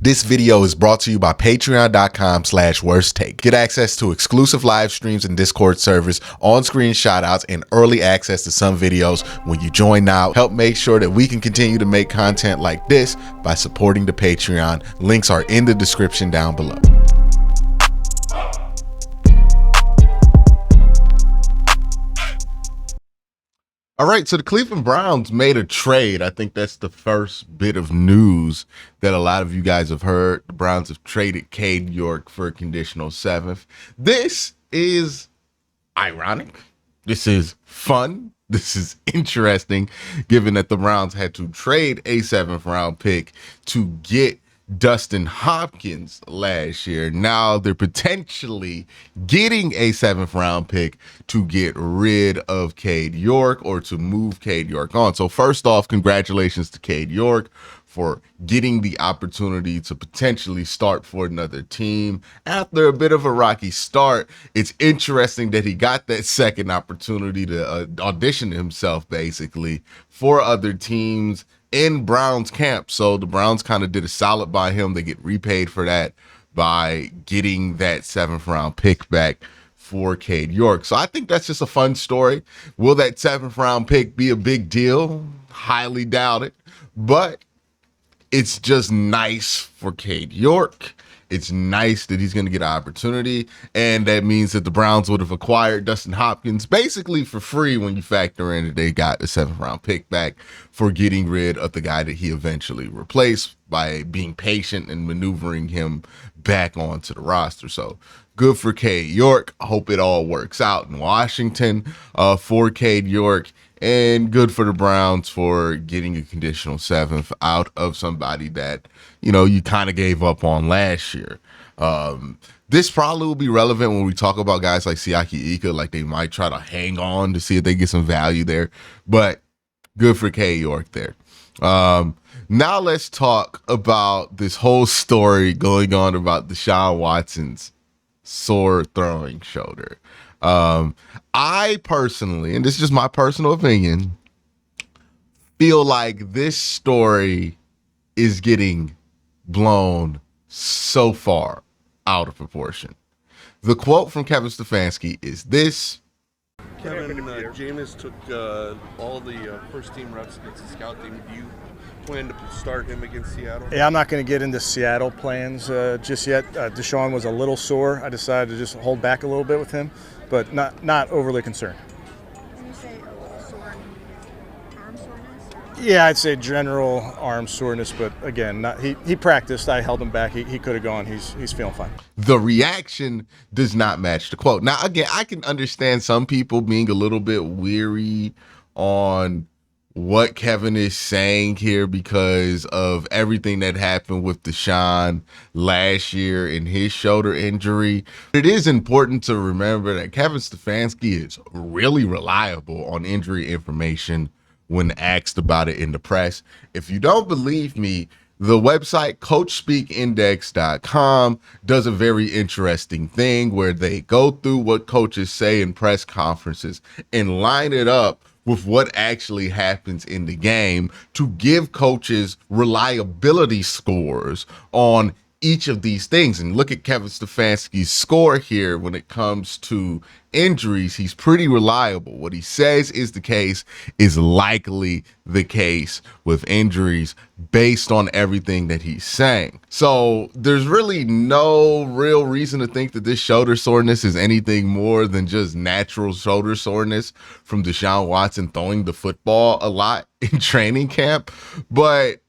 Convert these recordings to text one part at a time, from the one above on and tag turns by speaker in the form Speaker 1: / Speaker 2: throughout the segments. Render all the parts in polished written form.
Speaker 1: This video is brought to you by patreon.com/worsttake. Get access to exclusive live streams and Discord servers, on-screen shoutouts, and early access to some videos when you join now. Help make sure that we can continue to make content like this by supporting the Patreon. Links are in the description down below. All right, so the Cleveland Browns made a trade. I think that's the first bit of news that a lot of you guys have heard. The Browns have traded Cade York for a conditional 7th. This is ironic. This is fun. This is interesting, given that the Browns had to trade a 7th round pick to get Dustin Hopkins last year. Now they're potentially getting a 7th round pick to get rid of Cade York, or to move Cade York on. So first off, congratulations to Cade York for getting the opportunity to potentially start for another team after a bit of a rocky start. It's interesting that he got that second opportunity to audition himself basically for other teams in Browns camp. So the Browns kind of did a solid by him. They get repaid for that by getting that 7th round pick back for Cade York. So I think that's just a fun story. Will that 7th round pick be a big deal? Highly doubt it, but it's just nice for Cade York. It's nice that he's going to get an opportunity, and that means that the Browns would have acquired Dustin Hopkins basically for free when you factor in that they got the 7th round pick back for getting rid of the guy that he eventually replaced by being patient and maneuvering him back onto the roster. So good for Cade York. I hope it all works out in Washington for Cade York. And good for the Browns for getting a conditional 7th out of somebody that, you know, you kind of gave up on last year. This probably will be relevant when we talk about guys like Siaki Ika, like they might try to hang on to see if they get some value there. But good for Cade York there. Now let's talk about this whole story going on about Deshaun Watson's sore throwing shoulder. I personally, and this is just my personal opinion, feel like this story is getting blown so far out of proportion. The quote from Kevin Stefanski is this.
Speaker 2: Kevin, Jameis took all the first team reps against the scout team. Do you plan to start him against Seattle?
Speaker 3: Yeah, I'm not going to get into Seattle plans just yet. Deshaun was a little sore. I decided to just hold back a little bit with him, but not overly concerned.
Speaker 4: When you say a little sore, arm soreness?
Speaker 3: Yeah, I'd say general arm soreness, but again, he practiced. I held him back. He could have gone. He's feeling fine.
Speaker 1: The reaction does not match the quote. Now, again, I can understand some people being a little bit weary on what Kevin is saying here because of everything that happened with Deshaun last year in his shoulder injury. It is important to remember that Kevin Stefanski is really reliable on injury information when asked about it in the press. If you don't believe me, the website CoachSpeakIndex.com does a very interesting thing where they go through what coaches say in press conferences and line it up with what actually happens in the game to give coaches reliability scores on each of these things. And look at Kevin Stefanski's score here when it comes to injuries. He's pretty reliable. What he says is the case is likely the case with injuries based on everything that he's saying. So there's really no real reason to think that this shoulder soreness is anything more than just natural shoulder soreness from Deshaun Watson throwing the football a lot in training camp. But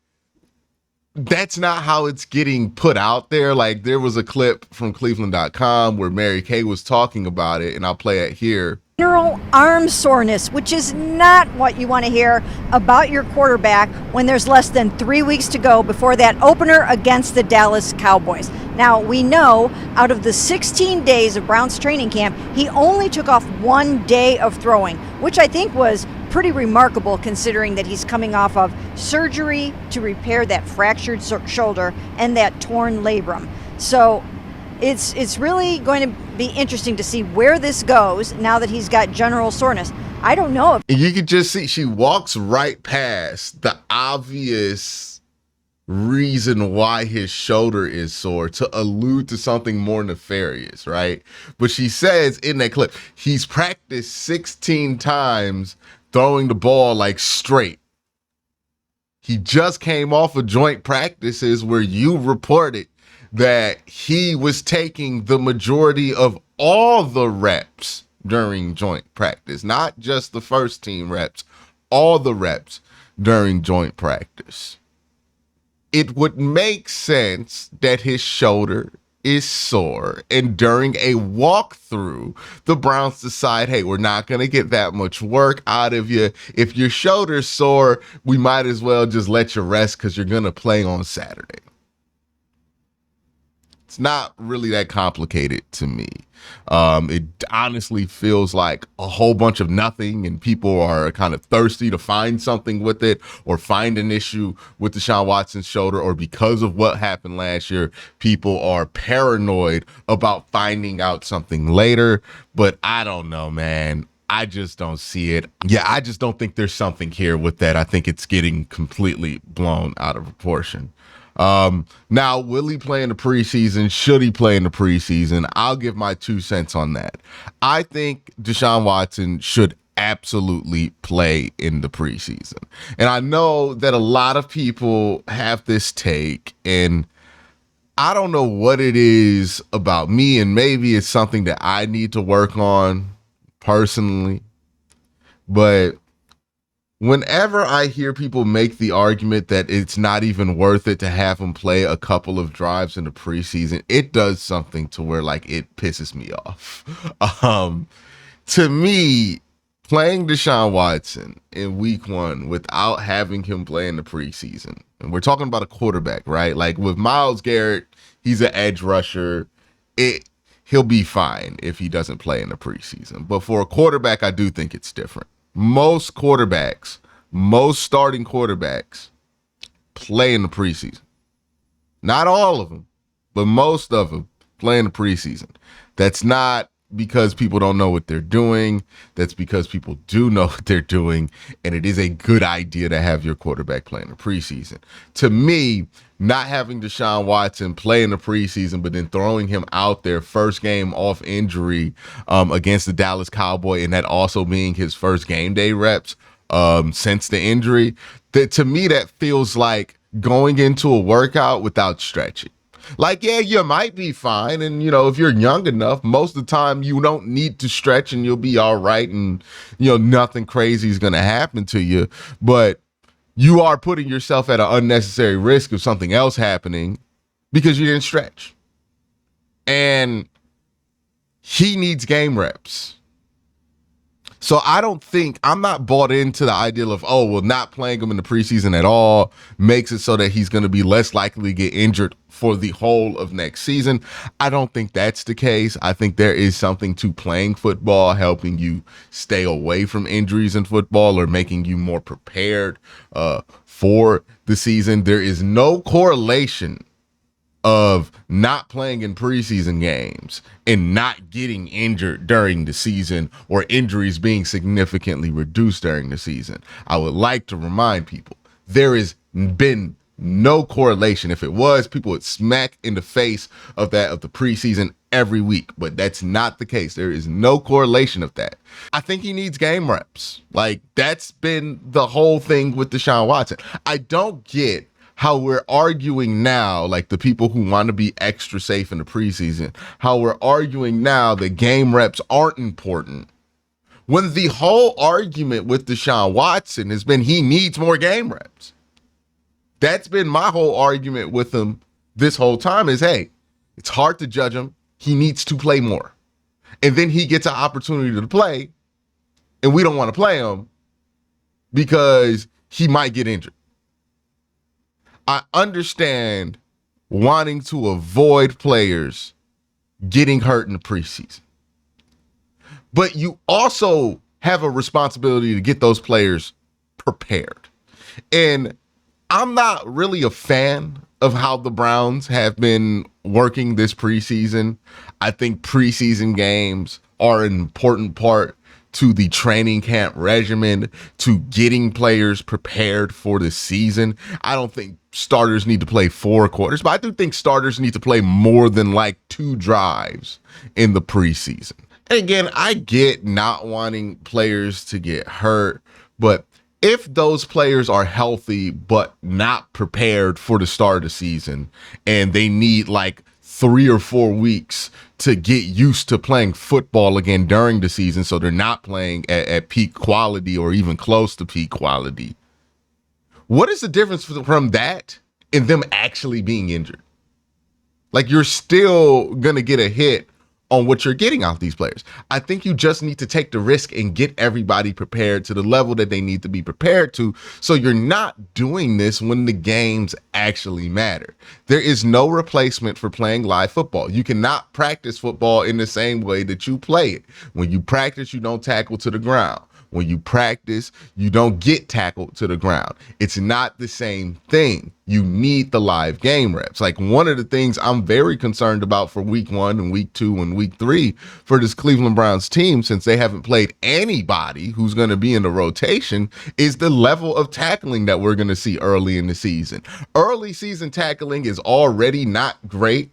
Speaker 1: that's not how it's getting put out there. Like, there was a clip from Cleveland.com where Mary Kay was talking about it, and I'll play it here.
Speaker 4: General arm soreness, which is not what you want to hear about your quarterback when there's less than 3 weeks to go before that opener against the Dallas Cowboys. Now, we know out of the 16 days of Browns training camp, he only took off 1 day of throwing, which I think was pretty remarkable considering that he's coming off of surgery to repair that fractured shoulder and that torn labrum. So it's really going to be interesting to see where this goes now that he's got general soreness. I don't know if
Speaker 1: you could just see she walks right past the obvious reason why his shoulder is sore to allude to something more nefarious, right? But she says in that clip, he's practiced 16 times throwing the ball like straight. He just came off of joint practices where you reported that he was taking the majority of all the reps during joint practice, not just the first team reps, all the reps during joint practice. It would make sense that his shoulder is sore, and during a walkthrough, the Browns decide, hey, we're not going to get that much work out of you. If your shoulder's sore, we might as well just let you rest because you're going to play on Saturday. It's not really that complicated to me. It honestly feels like a whole bunch of nothing, and people are kind of thirsty to find something with it or find an issue with Deshaun Watson's shoulder, or because of what happened last year, people are paranoid about finding out something later. But I don't know, man. I just don't see it. Yeah, I just don't think there's something here with that. I think it's getting completely blown out of proportion. Now, will he play in the preseason? Should he play in the preseason? I'll give my 2 cents on that. I think Deshaun Watson should absolutely play in the preseason. And I know that a lot of people have this take, and I don't know what it is about me, and maybe it's something that I need to work on personally, but whenever I hear people make the argument that it's not even worth it to have him play a couple of drives in the preseason, it does something to where like it pisses me off. To me, playing Deshaun Watson in week 1 without having him play in the preseason, and we're talking about a quarterback, right? Like with Myles Garrett, he's an edge rusher. He'll be fine if he doesn't play in the preseason. But for a quarterback, I do think it's different. Most starting quarterbacks play in the preseason. Not all of them, but most of them play in the preseason. That's not because people don't know what they're doing. That's because people do know what they're doing, and it is a good idea to have your quarterback play in the preseason. To me, not having Deshaun Watson play in the preseason, but then throwing him out there first game off injury against the Dallas Cowboys, and that also being his first game day reps since the injury, to me that feels like going into a workout without stretching. Like, yeah, you might be fine. And, if you're young enough, most of the time you don't need to stretch and you'll be all right. And, nothing crazy is going to happen to you. But you are putting yourself at an unnecessary risk of something else happening because you didn't stretch. And he needs game reps. So I'm not bought into the idea of, not playing him in the preseason at all makes it so that he's going to be less likely to get injured for the whole of next season. I don't think that's the case. I think there is something to playing football, helping you stay away from injuries in football or making you more prepared for the season. There is no correlation of not playing in preseason games and not getting injured during the season, or injuries being significantly reduced during the season. I would like to remind people there has been no correlation. If it was, people would smack in the face of the preseason every week, but that's not the case. There is no correlation of that. I think he needs game reps. Like, that's been the whole thing with Deshaun Watson. I don't get how we're arguing now, like the people who want to be extra safe in the preseason, how we're arguing now that game reps aren't important, when the whole argument with Deshaun Watson has been he needs more game reps. That's been my whole argument with him this whole time is, hey, it's hard to judge him. He needs to play more. And then he gets an opportunity to play, and we don't want to play him because he might get injured. I understand wanting to avoid players getting hurt in the preseason, but you also have a responsibility to get those players prepared. And I'm not really a fan of how the Browns have been working this preseason. I think preseason games are an important part to the training camp regimen, to getting players prepared for the season. I don't think starters need to play 4 quarters, but I do think starters need to play more than like 2 drives in the preseason. And again, I get not wanting players to get hurt, but if those players are healthy but not prepared for the start of the season and they need like 3 or 4 weeks to get used to playing football again during the season, so they're not playing at peak quality or even close to peak quality, what is the difference from that and them actually being injured? Like, you're still going to get a hit on what you're getting out of these players. I think you just need to take the risk and get everybody prepared to the level that they need to be prepared to, so you're not doing this when the games actually matter. There is no replacement for playing live football. You cannot practice football in the same way that you play it. When you practice, you don't tackle to the ground. When you practice, you don't get tackled to the ground. It's not the same thing. You need the live game reps. Like, one of the things I'm very concerned about for week 1 and week 2 and week 3 for this Cleveland Browns team, since they haven't played anybody who's going to be in the rotation, is the level of tackling that we're going to see early in the season. Early season tackling is already not great,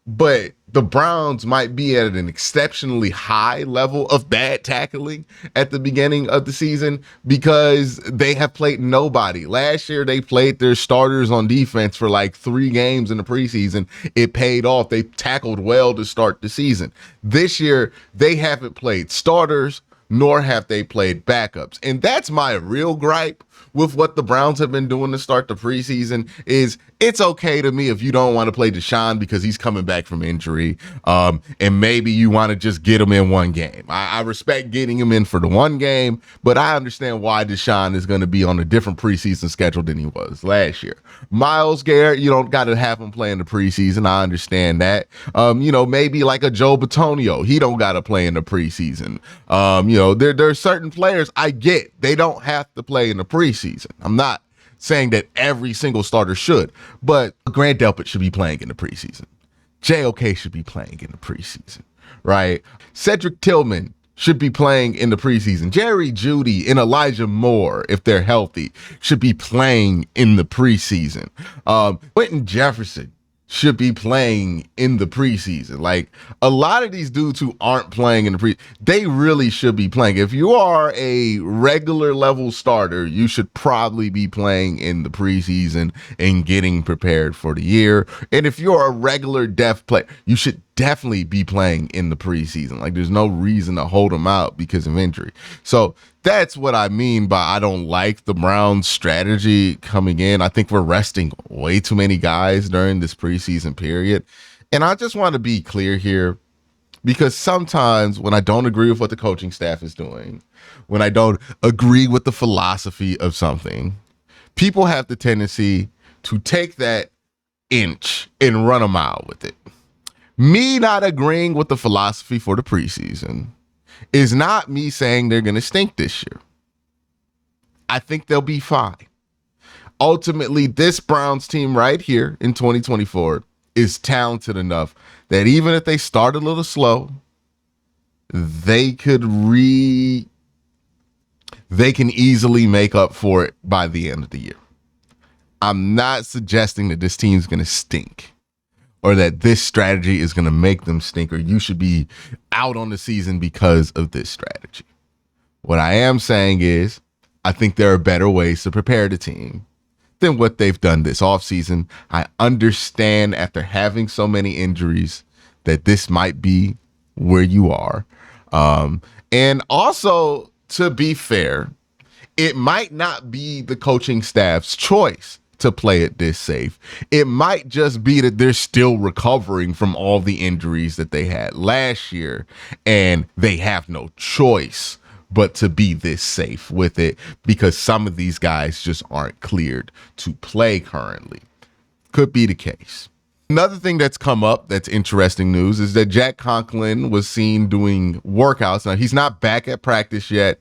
Speaker 1: but the Browns might be at an exceptionally high level of bad tackling at the beginning of the season because they have played nobody. Last year, they played their starters on defense for like 3 games in the preseason. It paid off. They tackled well to start the season. This year, they haven't played starters, nor have they played backups. And that's my real gripe with what the Browns have been doing to start the preseason. Is it's okay to me if you don't want to play Deshaun because he's coming back from injury, and maybe you want to just get him in one game. I respect getting him in for the one game, but I understand why Deshaun is going to be on a different preseason schedule than he was last year. Myles Garrett, you don't got to have him play in the preseason. I understand that. Maybe like a Joe Bitonio, he don't got to play in the preseason. There are certain players I get, they don't have to play in the preseason. I'm not saying that every single starter should, but Grant Delpit should be playing in the preseason. JOK should be playing in the preseason, right? Cedric Tillman should be playing in the preseason. Jerry Jeudy and Elijah Moore, if they're healthy, should be playing in the preseason. Quentin Jefferson should be playing in the preseason. Like, a lot of these dudes who aren't playing in the they really should be playing. If you are a regular level starter, you should probably be playing in the preseason and getting prepared for the year. And if you're a regular depth player, you should definitely be playing in the preseason. Like, there's no reason to hold them out because of injury. So that's what I mean by I don't like the Browns strategy coming in. I think we're resting way too many guys during this preseason period. And I just want to be clear here, because sometimes when I don't agree with what the coaching staff is doing, when I don't agree with the philosophy of something, people have the tendency to take that inch and run a mile with it. Me not agreeing with the philosophy for the preseason is not me saying they're going to stink this year. I think they'll be fine. Ultimately, this Browns team right here in 2024 is talented enough that even if they start a little slow, they can easily make up for it by the end of the year. I'm not suggesting that this team's going to stink, or that this strategy is going to make them stink, or you should be out on the season because of this strategy. What I am saying is, I think there are better ways to prepare the team than what they've done this offseason. I understand after having so many injuries that this might be where you are. And also, to be fair, it might not be the coaching staff's choice to play it this safe. It might just be that they're still recovering from all the injuries that they had last year, and they have no choice but to be this safe with it because some of these guys just aren't cleared to play currently. Could be the case. Another thing that's come up that's interesting news is that Jack Conklin was seen doing workouts. Now, he's not back at practice yet,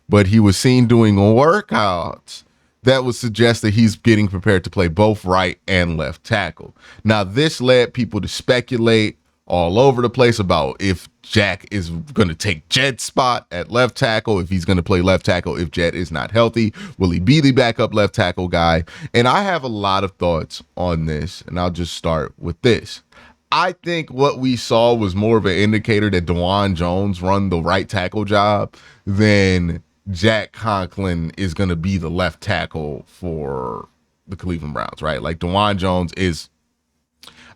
Speaker 1: but he was seen doing workouts that would suggest that he's getting prepared to play both right and left tackle. Now, this led people to speculate all over the place about if Jack is going to take Jed's spot at left tackle, if he's going to play left tackle, if Jed is not healthy, will he be the backup left tackle guy? And I have a lot of thoughts on this, and I'll just start with this. I think what we saw was more of an indicator that DeJuan Jones run the right tackle job than Jack Conklin is going to be the left tackle for the Cleveland Browns, right? Like DeJuan Jones is,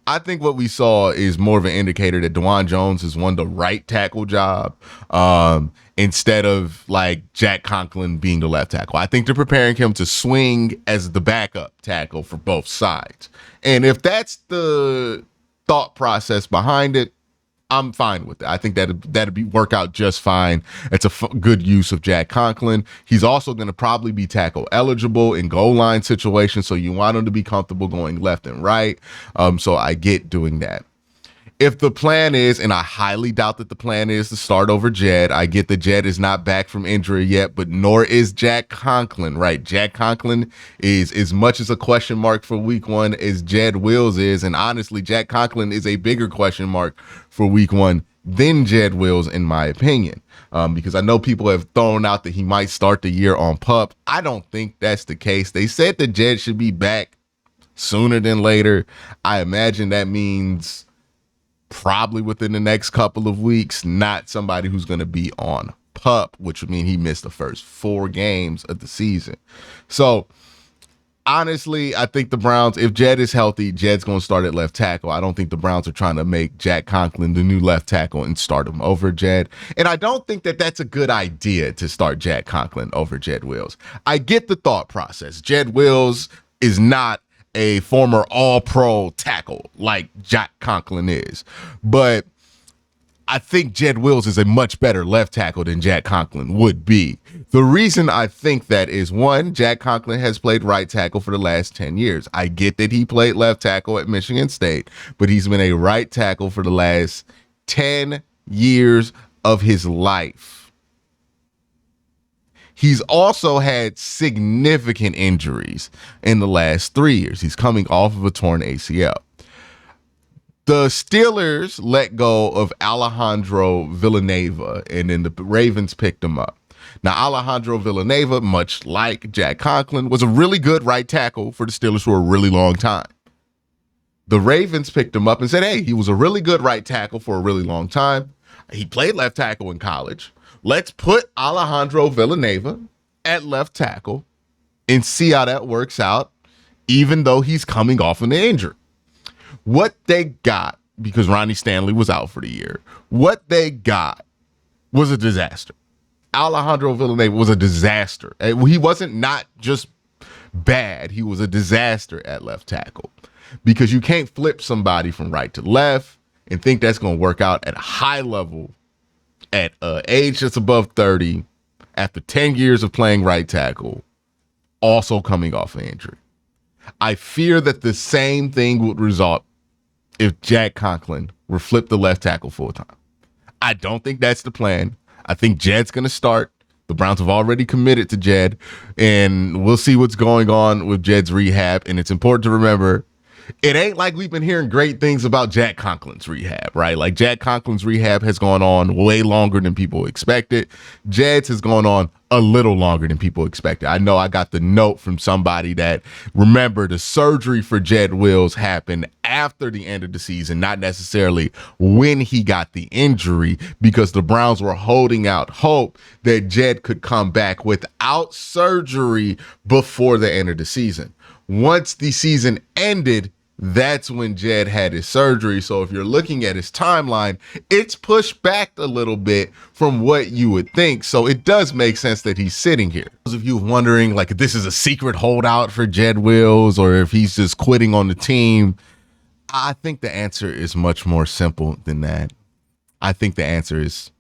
Speaker 1: I think what we saw is more of an indicator that DeJuan Jones has won the right tackle job instead of like Jack Conklin being the left tackle. I think they're preparing him to swing as the backup tackle for both sides. And if that's the thought process behind it, I'm fine with it. I think that'd work out just fine. It's a good use of Jack Conklin. He's also going to probably be tackle eligible in goal line situations, so you want him to be comfortable going left and right. So I get doing that. If the plan is, and I highly doubt that the plan is to start over Jed, I get that Jed is not back from injury yet, but nor is Jack Conklin, right? Jack Conklin is as much as a question mark for week one as Jed Wills is. And honestly, Jack Conklin is a bigger question mark for week one than Jed Wills, in my opinion, because I know people have thrown out that he might start the year on PUP. I don't think that's the case. They said that Jed should be back sooner than later. I imagine that means probably within the next couple of weeks, not somebody who's going to be on PUP, which would mean he missed the first 4 games of the season. So honestly, I think the Browns, if Jed is healthy, Jed's going to start at left tackle. I don't think the Browns are trying to make Jack Conklin the new left tackle and start him over Jed. And I don't think that that's a good idea to start Jack Conklin over Jed Wills. I get the thought process. Jed Wills is not a former all-pro tackle like Jack Conklin is. But I think Jed Wills is a much better left tackle than Jack Conklin would be. The reason I think that is, one, Jack Conklin has played right tackle for the last 10 years. I get that he played left tackle at Michigan State, but he's been a right tackle for the last 10 years of his life. He's also had significant injuries in the last 3 years. He's coming off of a torn ACL. The Steelers let go of Alejandro Villanueva, and then the Ravens picked him up. Now, Alejandro Villanueva, much like Jack Conklin, was a really good right tackle for the Steelers for a really long time. The Ravens picked him up and said, hey, he was a really good right tackle for a really long time. He played left tackle in college. Let's put Alejandro Villanueva at left tackle and see how that works out, even though he's coming off an injury. What they got, because Ronnie Stanley was out for the year, what they got was a disaster. Alejandro Villanueva was a disaster. He wasn't not just bad. He was a disaster at left tackle, because you can't flip somebody from right to left and think that's going to work out at a high level at age that's above 30 after 10 years of playing right tackle, also coming off an injury. I fear that the same thing would result if Jack Conklin were flipped to left tackle full time. I don't think that's the plan. I think Jed's going to start. The Browns have already committed to Jed, and we'll see what's going on with Jed's rehab. And it's important to remember, it ain't like we've been hearing great things about Jack Conklin's rehab, right? Like Jack Conklin's rehab has gone on way longer than people expected. Jed's has gone on a little longer than people expected. I know I got the note from somebody that, remember, the surgery for Jed Wills happened after the end of the season, not necessarily when he got the injury, because the Browns were holding out hope that Jed could come back without surgery before the end of the season. Once the season ended, that's when Jed had his surgery. So if you're looking at his timeline, it's pushed back a little bit from what you would think. So it does make sense that he's sitting here. Those of you wondering, like, if this is a secret holdout for Jed Wills or if he's just quitting on the team, I think the answer is much more simple than that. I think the answer is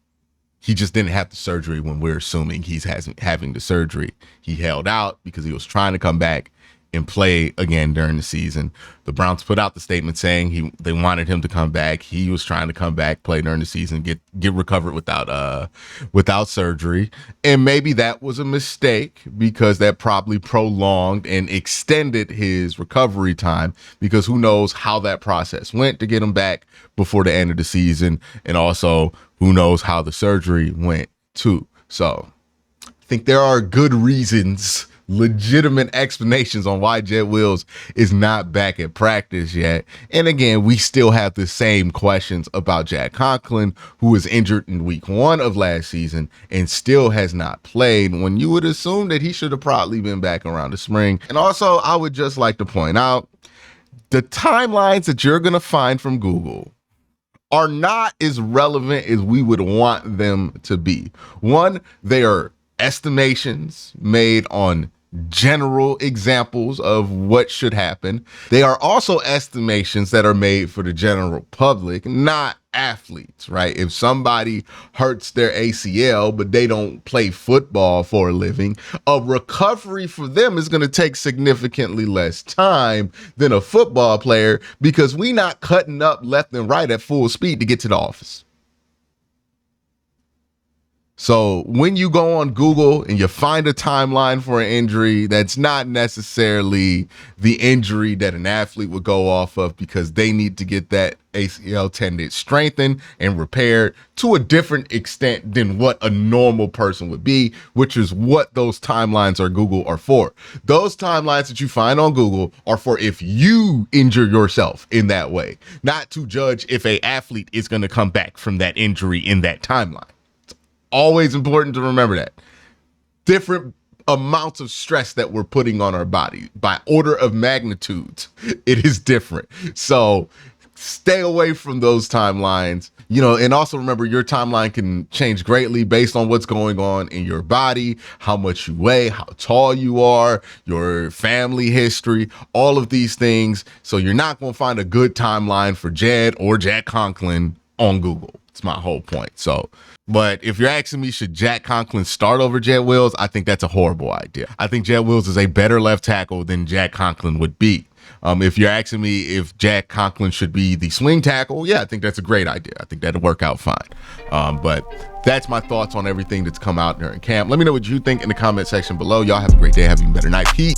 Speaker 1: he just didn't have the surgery when we're assuming he's having the surgery. He held out because he was trying to come back and play again during the season. The Browns put out the statement saying they wanted him to come back. He was trying to come back, play during the season, get recovered without surgery. And maybe that was a mistake because that probably prolonged and extended his recovery time, because who knows how that process went to get him back before the end of the season, and also who knows how the surgery went too. So I think there are good reasons, legitimate explanations on why Jet Wills is not back at practice yet. And again, we still have the same questions about Jack Conklin, who was injured in week 1 of last season and still has not played, when you would assume that he should have probably been back around the spring. And also, I would just like to point out, the timelines that you're going to find from Google are not as relevant as we would want them to be. One, they are estimations made on general examples of what should happen. They are also estimations that are made for the general public, not athletes, right? If somebody hurts their ACL, but they don't play football for a living, a recovery for them is going to take significantly less time than a football player, because we not cutting up left and right at full speed to get to the office. So when you go on Google and you find a timeline for an injury, that's not necessarily the injury that an athlete would go off of, because they need to get that ACL tendon strengthened and repaired to a different extent than what a normal person would be, which is what those timelines on Google are for. Those timelines that you find on Google are for if you injure yourself in that way, not to judge if an athlete is going to come back from that injury in that timeline. Always important to remember that. Different amounts of stress that we're putting on our body, by order of magnitudes, it is different. So stay away from those timelines, and also remember, your timeline can change greatly based on what's going on in your body, how much you weigh, how tall you are, your family history, all of these things. So you're not going to find a good timeline for Jed or Jack Conklin on Google. It's my whole point. But if you're asking me, should Jack Conklin start over Jet Wills? I think that's a horrible idea. I think Jet Wills is a better left tackle than Jack Conklin would be. If you're asking me if Jack Conklin should be the swing tackle, yeah, I think that's a great idea. I think that'll work out fine. But that's my thoughts on everything that's come out during camp. Let me know what you think in the comment section below. Y'all have a great day. Have a better night. Peace.